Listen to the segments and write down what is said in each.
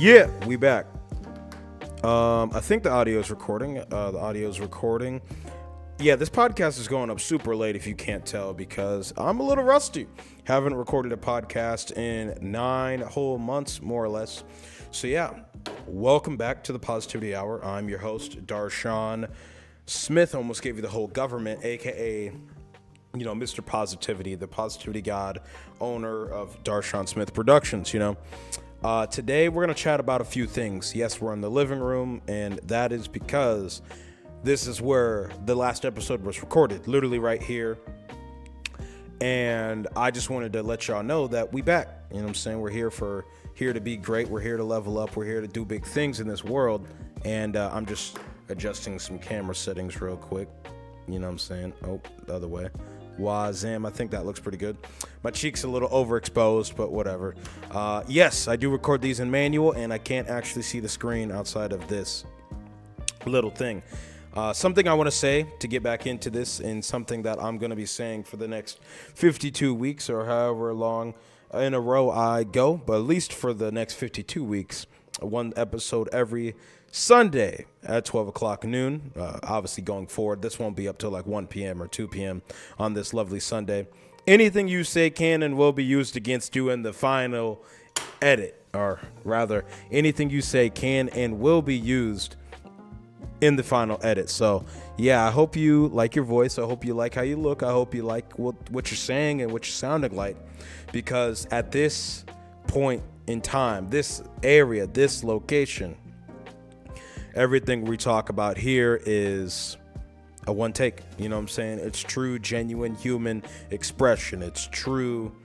Yeah, we back. I think the audio is recording. Yeah, this podcast is going up super late if you can't tell because I'm a little rusty. Haven't recorded a podcast in 9 whole months, more or less. So yeah, welcome back to the Positivity Hour. I'm your host, Darshaun Smith. Almost gave you the whole government, aka, Mr. Positivity, the Positivity God, owner of Darshaun Smith Productions, Today, we're going to chat about a few things. Yes, we're in the living room, and that is because this is where the last episode was recorded, literally right here. And I just wanted to let y'all know that we back. You know what I'm saying? We're here to be great. We're here to level up. We're here to do big things in this world. And I'm just adjusting some camera settings real quick. You know what I'm saying? Oh, the other way. Wazam, I think that looks pretty good. My cheek's a little overexposed, but whatever. Yes, I do record these in manual, and I can't actually see the screen outside of this little thing. Something I want to say to get back into this, and something that I'm going to be saying for the next 52 weeks or however long in a row I go, but at least for the next 52 weeks, one episode every Sunday at 12 o'clock noon. Obviously going forward, this won't be up till like 1 p.m. or 2 p.m. on this lovely Sunday. Anything you say can and will be used against you in the final edit, or rather, anything you say can and will be used in the final edit. So yeah, I hope you like your voice. I hope you like how you look. I hope you like what you're saying and what you're sounding like, because at this point in time, this area, this location, everything we talk about here is a one take. You know what I'm saying? It's true, genuine human expression. It's true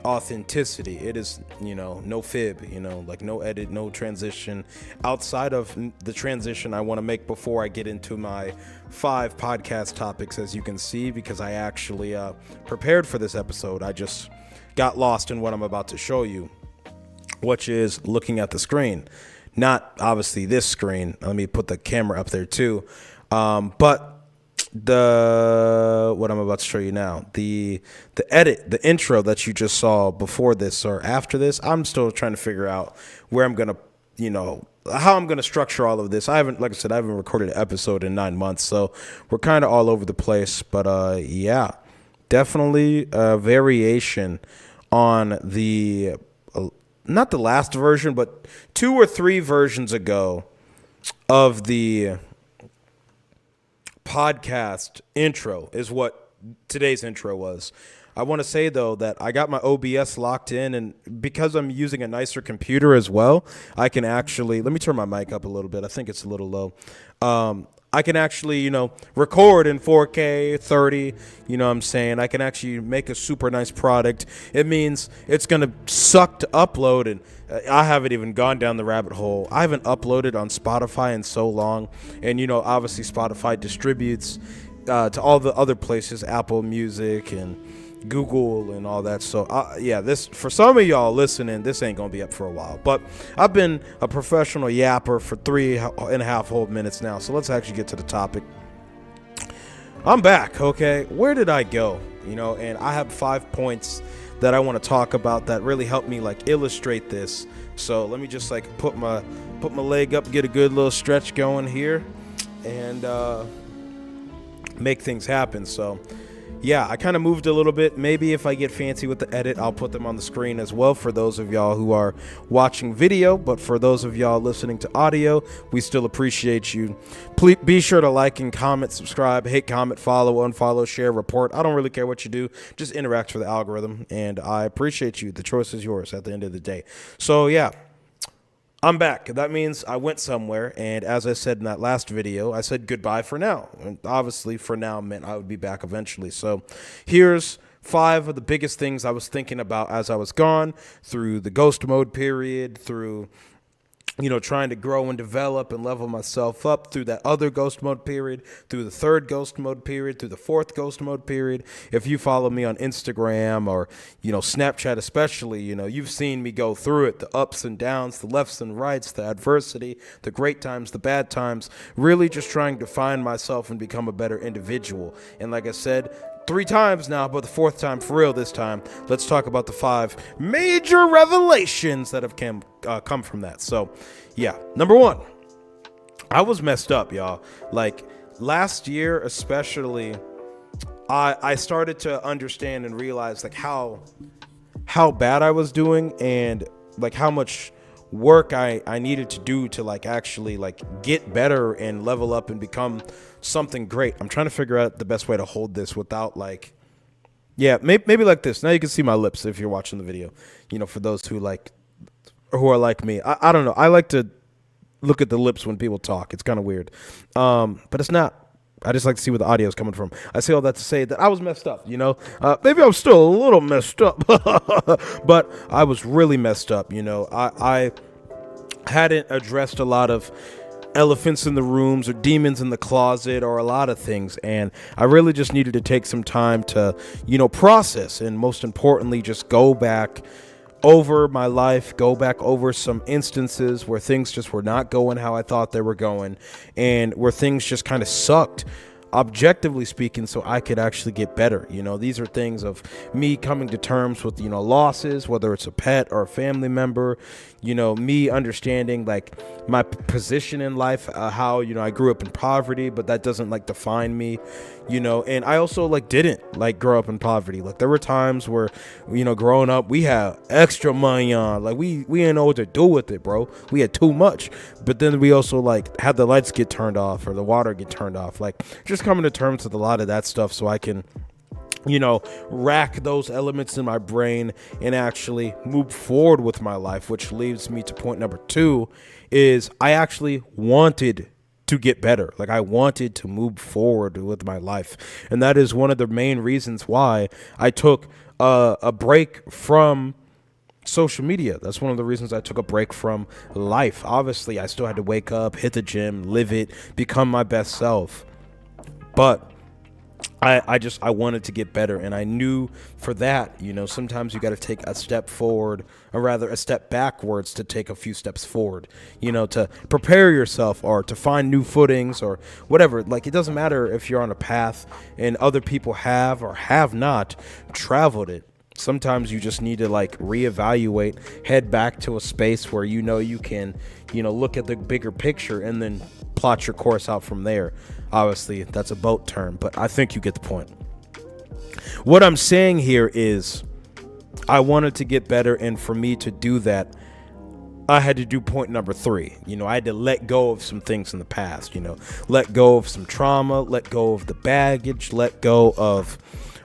authenticity. It is, no fib, like no edit, no transition. Outside of the transition I want to make before I get into my 5 podcast topics, as you can see, because I actually prepared for this episode. I just got lost in what I'm about to show you, which is looking at the screen. Not obviously this screen. Let me put the camera up there too. But what I'm about to show you now, the edit, the intro that you just saw before this or after this, I'm still trying to figure out where I'm going to, how I'm going to structure all of this. Like I said, I haven't recorded an episode in 9 months, so we're kind of all over the place. But yeah, definitely a variation on the not the last version, but 2 or 3 versions ago of the podcast intro is what today's intro was. I want to say, though, that I got my OBS locked in, and because I'm using a nicer computer as well, I can actually, let me turn my mic up a little bit. I think it's a little low. I can actually, record in 4K, 30, you know what I'm saying? I can actually make a super nice product. It means it's going to suck to upload, and I haven't even gone down the rabbit hole. I haven't uploaded on Spotify in so long, and, obviously Spotify distributes to all the other places, Apple Music and Google and all that. So yeah, this, for some of y'all listening, this ain't gonna be up for a while, but I've been a professional yapper for 3.5 whole minutes now, so let's actually get to the topic. I'm back. Okay, where did I go? And I have 5 points that I want to talk about that really help me illustrate this. So let me just put my leg up, get a good little stretch going here, and make things happen. So yeah, I kind of moved a little bit. Maybe if I get fancy with the edit, I'll put them on the screen as well for those of y'all who are watching video. But for those of y'all listening to audio, we still appreciate you. Please be sure to like and comment, subscribe, hate, comment, follow, unfollow, share, report. I don't really care what you do. Just interact with the algorithm, and I appreciate you. The choice is yours at the end of the day. So yeah, I'm back. That means I went somewhere, and as I said in that last video, I said goodbye for now. And obviously, for now meant I would be back eventually. So here's 5 of the biggest things I was thinking about as I was gone, through the ghost mode period, through trying to grow and develop and level myself up, through that other ghost mode period, through the 3rd ghost mode period, through the 4th ghost mode period. If you follow me on Instagram or, Snapchat especially, you've seen me go through it, the ups and downs, the lefts and rights, the adversity, the great times, the bad times, really just trying to find myself and become a better individual. And like I said, 3 times now, but the 4th time for real this time. Let's talk about the 5 major revelations that have come from that. So, yeah. Number 1, I was messed up, y'all. Like, last year especially, I started to understand and realize, like, how bad I was doing, and, like, how much work I needed to do to, like, actually, like, get better and level up and become something great. I'm trying to figure out the best way to hold this without, like, yeah, maybe like this. Now you can see my lips if you're watching the video, for those who are like me. I don't know. I like to look at the lips when people talk. It's kind of weird. But it's not. I just like to see where the audio is coming from. I say all that to say that I was messed up, Maybe I'm still a little messed up, but I was really messed up, I hadn't addressed a lot of elephants in the rooms or demons in the closet or a lot of things, and I really just needed to take some time to, process, and most importantly, just go back over my life, go back over some instances where things just were not going how I thought they were going, and where things just kind of sucked, objectively speaking, so I could actually get better. These are things of me coming to terms with, losses, whether it's a pet or a family member, me understanding, like, my position in life, how, I grew up in poverty, but that doesn't, like, define me, and I also, like, didn't, like, grow up in poverty. Like, there were times where, growing up, we had extra money on, like, we didn't know what to do with it, bro. We had too much, but then we also, like, had the lights get turned off or the water get turned off, like, just coming to terms with a lot of that stuff so I can, rack those elements in my brain and actually move forward with my life, which leads me to point number 2 is I actually wanted to get better. Like, I wanted to move forward with my life. And that is one of the main reasons why I took a break from social media. That's one of the reasons I took a break from life. Obviously, I still had to wake up, hit the gym, live it, become my best self. But I wanted to get better, and I knew for that, sometimes you got to take a step forward, or rather a step backwards to take a few steps forward, to prepare yourself or to find new footings or whatever. Like, it doesn't matter if you're on a path and other people have or have not traveled it. Sometimes you just need to, like, reevaluate, head back to a space where you can, look at the bigger picture and then plot your course out from there. Obviously, that's a boat term, but I think you get the point. What I'm saying here is I wanted to get better, and for me to do that, I had to do point number 3. I had to let go of some things in the past, let go of some trauma, let go of the baggage, let go of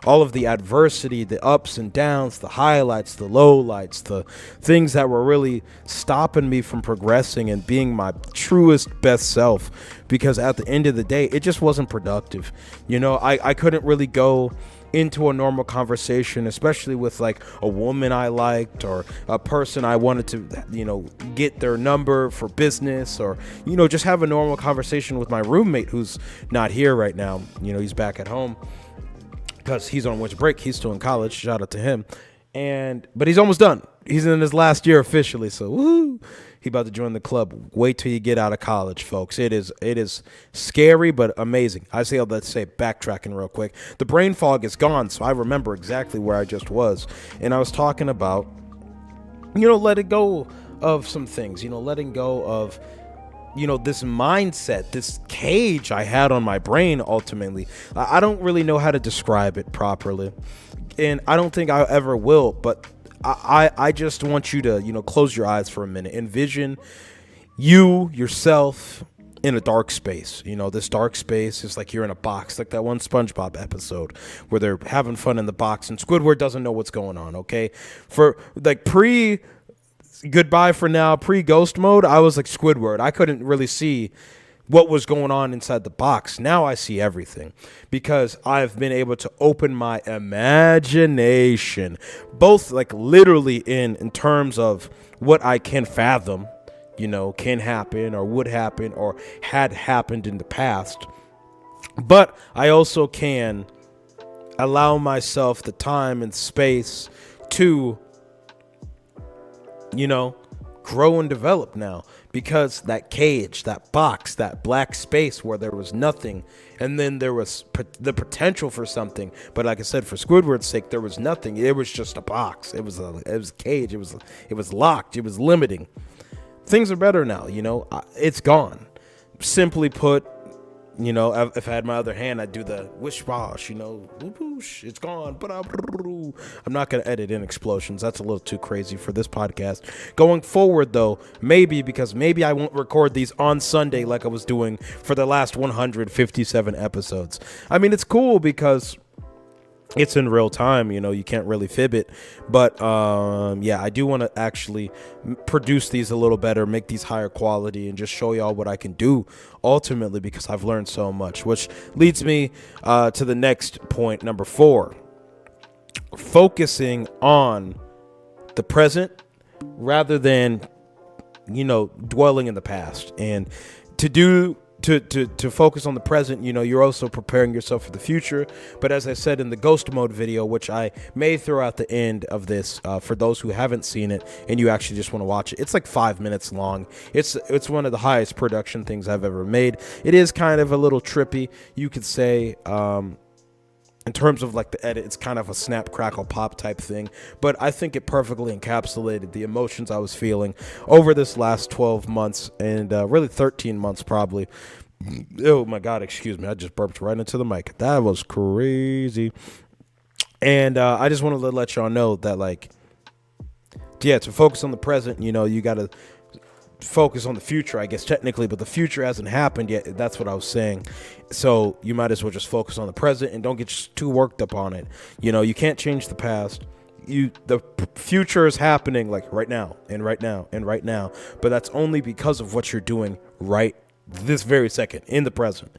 all of the adversity, the ups and downs, the highlights, the lowlights, the things that were really stopping me from progressing and being my truest best self. Because at the end of the day, it just wasn't productive. I couldn't really go into a normal conversation, especially with, like, a woman I liked or a person I wanted to, get their number for business, or, just have a normal conversation with my roommate who's not here right now. He's back at home because he's on winter break. He's still in college. Shout out to him. But he's almost done. He's in his last year officially. So woo, he about to join the club. Wait till you get out of college, folks. It is scary but amazing. I say all that to say, backtracking real quick. The brain fog is gone, so I remember exactly where I just was. And I was talking about, letting go of some things. Letting go of, this mindset, this cage I had on my brain. Ultimately, I don't really know how to describe it properly, and I don't think I ever will, but I just want you to, close your eyes for a minute. Envision yourself in a dark space. This dark space is like you're in a box, like that one SpongeBob episode where they're having fun in the box and Squidward doesn't know what's going on. Okay, for like goodbye for now, pre-ghost mode, I was like Squidward. I couldn't really see what was going on inside the box. Now I see everything because I've been able to open my imagination, both like literally in terms of what I can fathom, can happen or would happen or had happened in the past. But I also can allow myself the time and space to grow and develop now, because that cage, that box, that black space where there was nothing, and then there was the potential for something. But like I said, for Squidward's sake, there was nothing. It was just a box. It was a cage. It was locked. It was limiting. Things are better now. It's gone. Simply put, if I had my other hand, I'd do the wish wash, whoosh, it's gone. But I'm not going to edit in explosions. That's a little too crazy for this podcast. Going forward, though, maybe I won't record these on Sunday like I was doing for the last 157 episodes. I mean, it's cool because it's in real time, you can't really fib it. But I do want to actually produce these a little better, make these higher quality, and just show y'all what I can do ultimately, because I've learned so much. Which leads me to the next point, number 4. Focusing on the present rather than, dwelling in the past. And to focus on the present, you're also preparing yourself for the future. But as I said in the ghost mode video, which I may throw out the end of this for those who haven't seen it and you actually just want to watch it, it's like 5 minutes long. It's one of the highest production things I've ever made. It is kind of a little trippy, you could say. In terms of like the edit, it's kind of a snap, crackle, pop type thing. But I think it perfectly encapsulated the emotions I was feeling over this last 12 months and really 13 months probably. Oh my God, excuse me. I just burped right into the mic. That was crazy. And I just wanted to let y'all know that, to focus on the present, you got to focus on the future, I guess, technically, but the future hasn't happened yet. That's what I was saying. So you might as well just focus on the present and don't get too worked up on it. You can't change the past. The future is happening like right now and right now and right now, but that's only because of what you're doing right this very second in the present.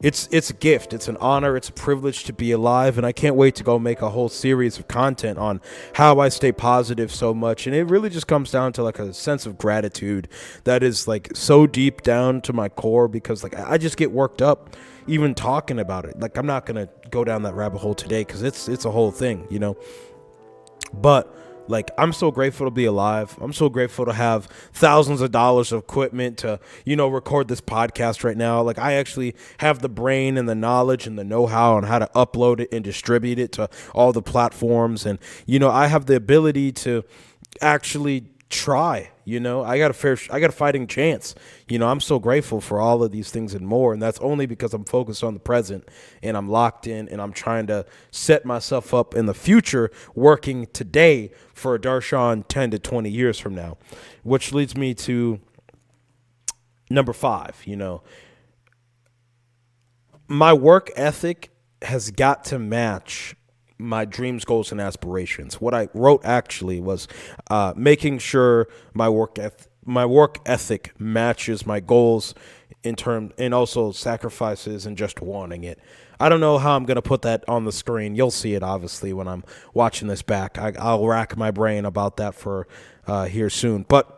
It's a gift. It's an honor. It's a privilege to be alive. And I can't wait to go make a whole series of content on how I stay positive so much. And it really just comes down to a sense of gratitude that is so deep down to my core, because I just get worked up even talking about it. I'm not going to go down that rabbit hole today because it's a whole thing, But I'm so grateful to be alive. I'm so grateful to have thousands of dollars of equipment to, record this podcast right now. I actually have the brain and the knowledge and the know-how on how to upload it and distribute it to all the platforms. And, I have the ability to actually try. I got a fighting chance. I'm so grateful for all of these things and more. And that's only because I'm focused on the present and I'm locked in and I'm trying to set myself up in the future, working today for Darshaun 10 to 20 years from now, which leads me to number 5. My work ethic has got to match my dreams, goals, and aspirations. What I wrote actually was making sure my work ethic matches my goals and also sacrifices and just wanting it. I don't know how I'm going to put that on the screen. You'll see it obviously when I'm watching this back. I'll rack my brain about that for here soon. But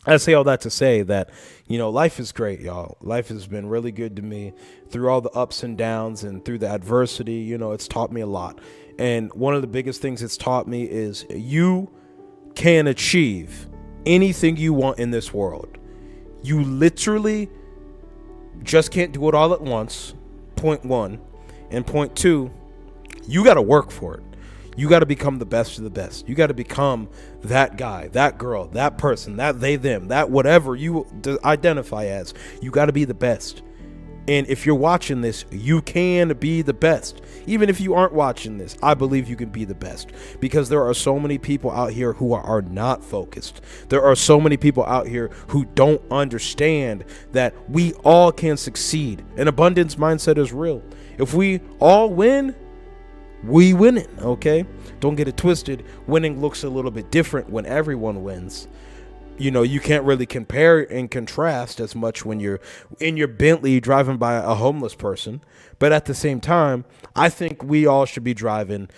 I say all that to say that, life is great, y'all. Life has been really good to me through all the ups and downs and through the adversity. It's taught me a lot. And one of the biggest things it's taught me is you can achieve anything you want in this world. You literally just can't do it all at once, point 1. And point 2, you got to work for it. You got to become the best of the best. You got to become that guy, that girl, that person, that they, them, that whatever you identify as. You got to be the best. And if you're watching this, you can be the best. Even if you aren't watching this, I believe you can be the best. Because there are so many people out here who are not focused. There are so many people out here who don't understand that we all can succeed. An abundance mindset is real. If we all win, we win it, okay? Don't get it twisted. Winning looks a little bit different when everyone wins. You can't really compare and contrast as much when you're in your Bentley driving by a homeless person. But at the same time, I think we all should be driving,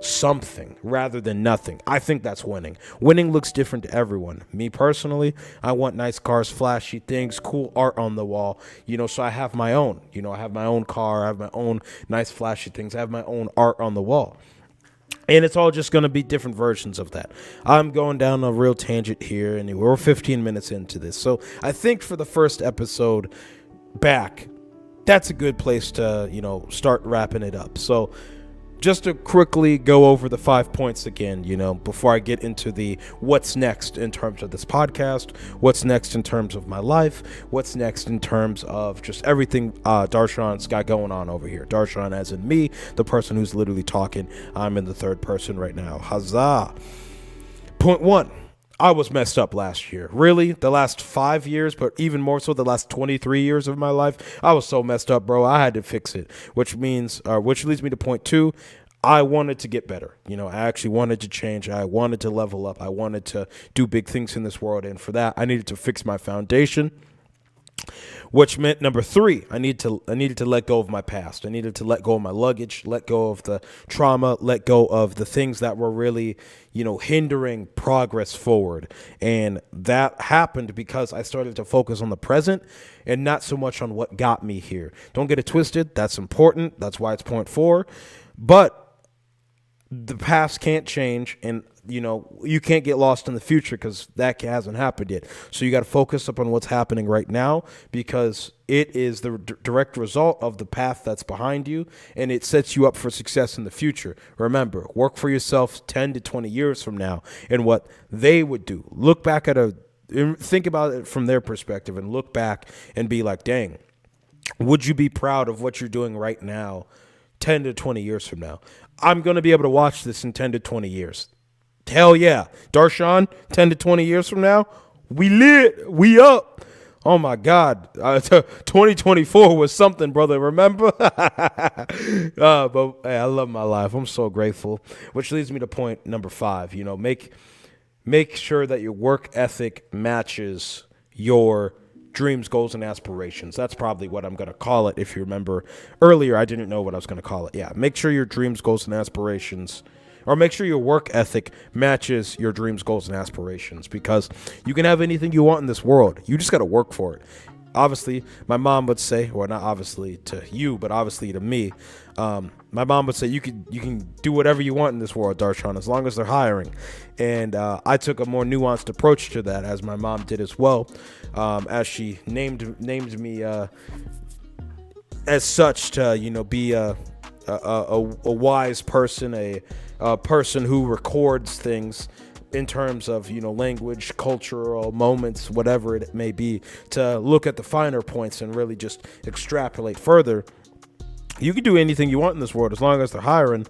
something rather than nothing. I think that's winning. Winning looks different to everyone. Me personally, I want nice cars, flashy things, cool art on the wall, so I have my own. I have my own car. I have my own nice flashy things. I have my own art on the wall. And it's all just going to be different versions of that. I'm going down a real tangent here, and we're 15 minutes into this. So I think for the first episode back, that's a good place to, start wrapping it up. So just to quickly go over the 5 points again, before I get into the what's next in terms of this podcast, what's next in terms of my life, what's next in terms of just everything Darshaun's got going on over here. Darshaun as in me, the person who's literally talking. I'm in the third person right now. Huzzah. Point 1. I was messed up last year. Really, the last 5 years, but even more so the last 23 years of my life, I was so messed up, bro. I had to fix it, which leads me to point 2. I wanted to get better. I actually wanted to change. I wanted to level up. I wanted to do big things in this world. And for that, I needed to fix my foundation, which meant number 3, I needed to let go of my past. I needed to let go of my luggage, let go of the trauma, let go of the things that were really, hindering progress forward. And that happened because I started to focus on the present and not so much on what got me here. Don't get it twisted. That's important. That's why it's point 4. But the past can't change, and you can't get lost in the future because that hasn't happened yet. So you got to focus up on what's happening right now, because it is the direct result of the path that's behind you, and it sets you up for success in the future. Remember, work for yourself 10 to 20 years from now and what they would do. Look back think about it from their perspective and look back and be like, dang, would you be proud of what you're doing right now 10 to 20 years from now? I'm going to be able to watch this in 10 to 20 years. Hell yeah. Darshaun, 10 to 20 years from now, we lit. We up. Oh, my God. 2024 was something, brother. Remember? But hey, I love my life. I'm so grateful. Which leads me to point number 5. Make sure that your work ethic matches your dreams, goals, and aspirations. That's probably what I'm going to call it. If you remember earlier, I didn't know what I was going to call it. Yeah, make sure your dreams, goals, and aspirations, or make sure your work ethic matches your dreams, goals, and aspirations, because you can have anything you want in this world. You just got to work for it. Obviously, my mom would say, or not obviously to you, but obviously to me, my mom would say you can do whatever you want in this world, Darshaun, as long as they're hiring. And I took a more nuanced approach to that, as my mom did as well, as she named me as such to be a wise person, a person who records things in terms of, language, cultural moments, whatever it may be, to look at the finer points and really just extrapolate further. You can do anything you want in this world as long as they're hiring.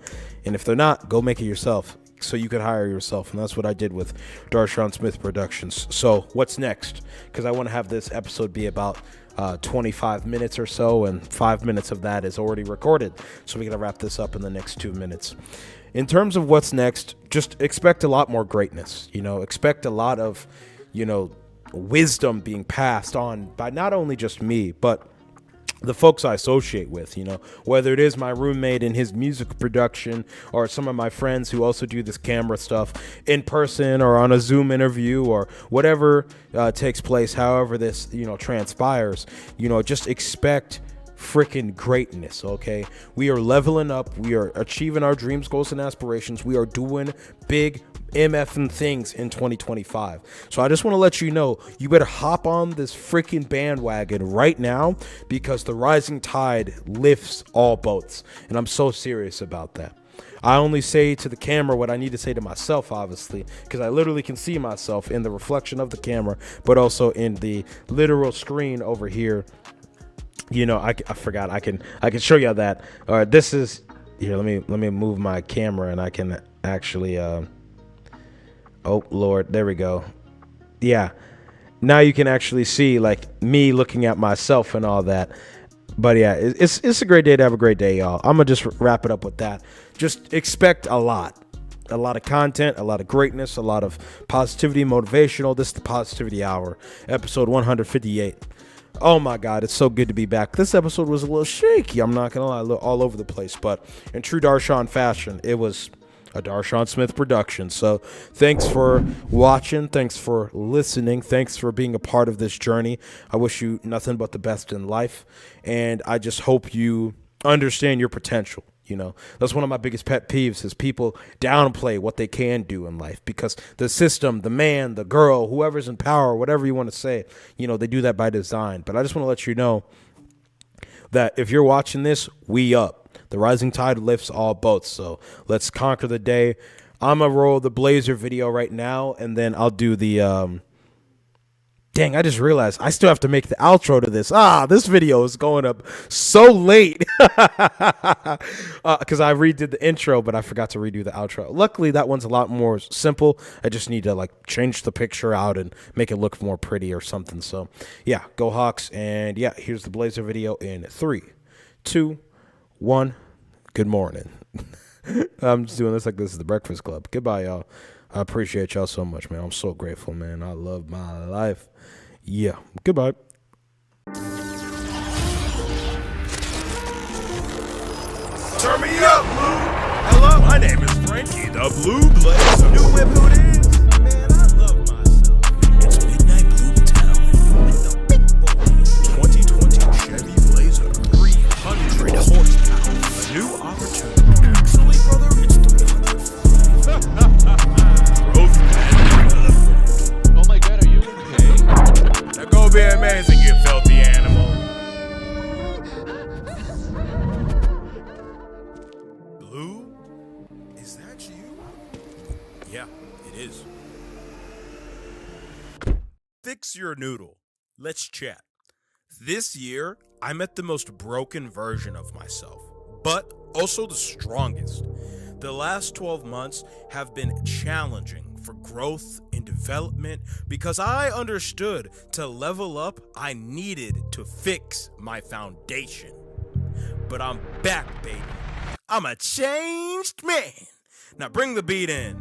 And if they're not, go make it yourself so you can hire yourself. And that's what I did with Darshaun Smith Productions. So what's next? Because I want to have this episode be about 25 minutes or so, and 5 minutes of that is already recorded. So we're going to wrap this up in the next 2 minutes. In terms of what's next, just expect a lot more greatness. Expect a lot of, wisdom being passed on by not only just me, but the folks I associate with, whether it is my roommate in his music production, or some of my friends who also do this camera stuff in person or on a Zoom interview, or whatever takes place, however this, transpires, just expect freaking greatness. Okay, we are leveling up, we are achieving our dreams, goals, and aspirations. We are doing big MFing things in 2025. So I just want to let you know, you better hop on this freaking bandwagon right now, because the rising tide lifts all boats, and I'm so serious about that. I only say to the camera what I need to say to myself, obviously, because I literally can see myself in the reflection of the camera, but also in the literal screen over here. I forgot I can show you that. All right, this is here. Let me move my camera, and I can actually. Oh Lord, there we go. Yeah, now you can actually see like me looking at myself and all that. But yeah, it's a great day to have a great day, y'all. I'm gonna just wrap it up with that. Just expect a lot of content, a lot of greatness, a lot of positivity, motivational. This is the Positivity Hour, episode 158. Oh my God, it's so good to be back. This episode was a little shaky, I'm not gonna lie, all over the place, but in true Darshaun fashion, it was a Darshaun Smith production. So thanks for watching, thanks for listening, thanks for being a part of this journey. I wish you nothing but the best in life, and I just hope you understand your potential. You know, that's one of my biggest pet peeves is people downplay what they can do in life because the system, the man, the girl, whoever's in power, whatever you want to say, you know, they do that by design. But I just want to let you know that if you're watching this, we up. The rising tide lifts all boats. So let's conquer the day. I'm going to roll the Blazer video right now, and then I'll do the dang, I just realized I still have to make the outro to this. This video is going up so late because I redid the intro, but I forgot to redo the outro. Luckily, that one's a lot more simple. I just need to like change the picture out and make it look more pretty or something. So yeah, go Hawks. And yeah, here's the Blazer video in 3, 2, 1. Good morning. I'm just doing this like this is the Breakfast Club. Goodbye, y'all. I appreciate y'all so much, man. I'm so grateful, man. I love my life. Yeah. Goodbye. Turn me up, Blue. Hello, my name is Frankie, the Blue Blazer. New whip, who it is? Man, I love myself. It's Midnight Blue Town with the big boy. 2020 Chevy Blazer. 300 horsepower. A new opportunity. Actually, brother, it's 300. Growth and development. Oh my god, are you okay? Now go be amazing, you filthy animal. Blue? Is that you? Yeah, it is. Fix your noodle. Let's chat. This year, I met the most broken version of myself, but also the strongest. The last 12 months have been challenging for growth and development because I understood to level up, I needed to fix my foundation. But I'm back, baby. I'm a changed man. Now bring the beat in.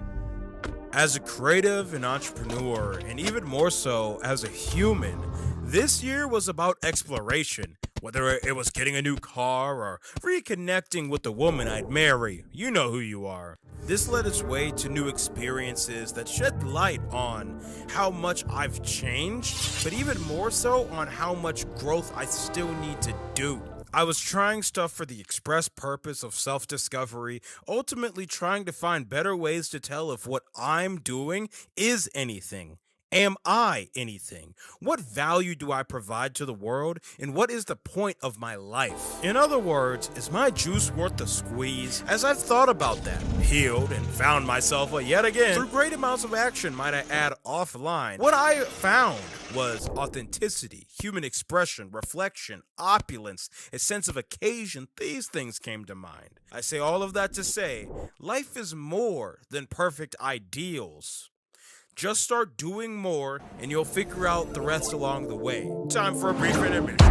As a creative and entrepreneur, and even more so as a human, this year was about exploration. Whether it was getting a new car or reconnecting with the woman I'd marry, you know who you are. This led its way to new experiences that shed light on how much I've changed, but even more so on how much growth I still need to do. I was trying stuff for the express purpose of self-discovery, ultimately trying to find better ways to tell if what I'm doing is anything. Am I anything? What value do I provide to the world? And what is the point of my life? In other words, is my juice worth the squeeze? As I've thought about that, healed, and found myself yet again through great amounts of action, might I add, offline, what I found was authenticity, human expression, reflection, opulence, a sense of occasion. These things came to mind. I say all of that to say, life is more than perfect ideals. Just start doing more, and you'll figure out the rest along the way. Time for a brief intermission.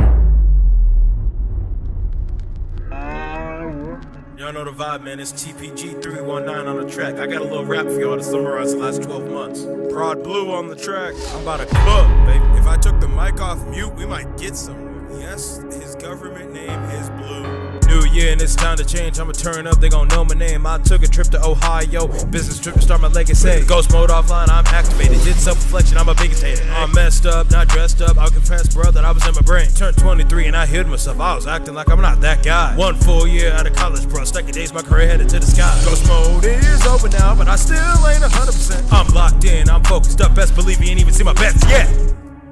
Y'all know the vibe, man. It's TPG319 on the track. I got a little rap for y'all to summarize the last 12 months. Prod Blue on the track. I'm about to cook, baby. If I took the mic off mute, we might get somewhere. Yes, his government name is Blue. New year and it's time to change. I'ma turn up, they gon' know my name. I took a trip to Ohio, business trip to start my legacy. Ghost mode offline, I'm activated. Did self-reflection, I'm a biggest hater. I'm messed up, not dressed up. I'll confess, bro, that I was in my brain. Turned 23 and I hid myself. I was acting like I'm not that guy. 1 full year out of college, bro. Stacking days, my career headed to the sky. Ghost mode is over now, but I still ain't 100%. I'm locked in, I'm focused up. Best believe you ain't even see my bets yet.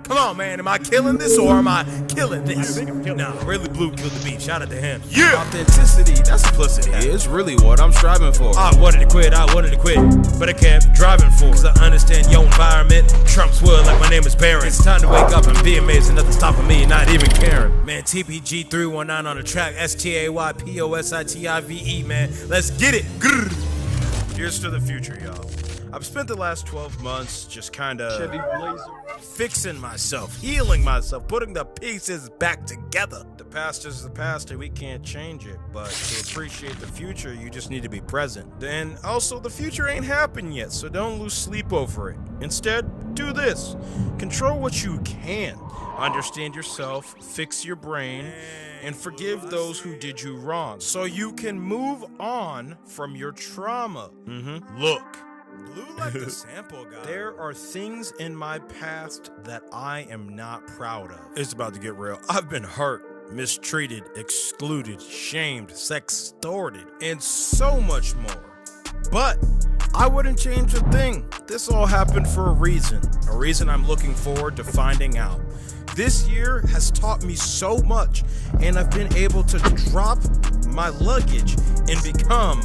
Come on, man. Am I killing this or am I killing this? Nah, really Blue killed the beat. Shout out to him. Yeah! Authenticity, that's simplicity. It's really what I'm striving for. I wanted to quit, but I kept driving for it. Cause I understand your environment trumps wood like my name is Baron. It's time to wake up and be amazing. Nothing stopping me, not even caring. Man, TPG319 on the track. STAYPOSITIVE, man. Let's get it. Grrr. Here's to the future, y'all. I've spent the last 12 months just kinda fixing myself, healing myself, putting the pieces back together. The past is the past and we can't change it, but to appreciate the future, you just need to be present. Then also, the future ain't happened yet, so don't lose sleep over it. Instead, do this. Control what you can. Understand yourself, fix your brain, and forgive those who did you wrong, so you can move on from your trauma. Look. Blue like the sample guy. There are things in my past that I am not proud of. It's about to get real. I've been hurt mistreated, excluded, shamed, sextorted, and so much more. But I wouldn't change a thing. This all happened for a reason I'm looking forward to finding out. This year has taught me so much, and I've been able to drop my luggage and become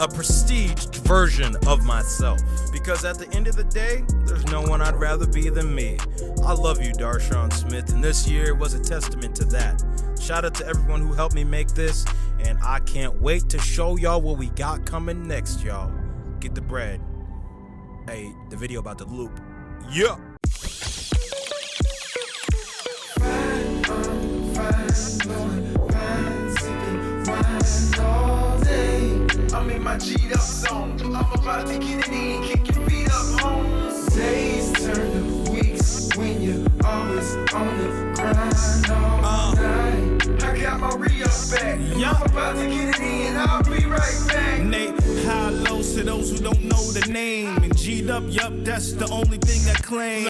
a prestiged version of myself. Because at the end of the day, there's no one I'd rather be than me. I love you, Darshaun Smith, and this year was a testament to that. Shout out to everyone who helped me make this, and I can't wait to show y'all what we got coming next, y'all. Get the bread. Hey, the video about the loop. Yeah. I'm in my G'd up zone. I'm about to get it in, kick your feet up, home. Days turn to weeks when you're always on the grind all night. I got my re-up back. I'm about to get it in, I'll be right back. Nate, high low to those who don't know the name. And G'd up, yup, that's the only thing I claim.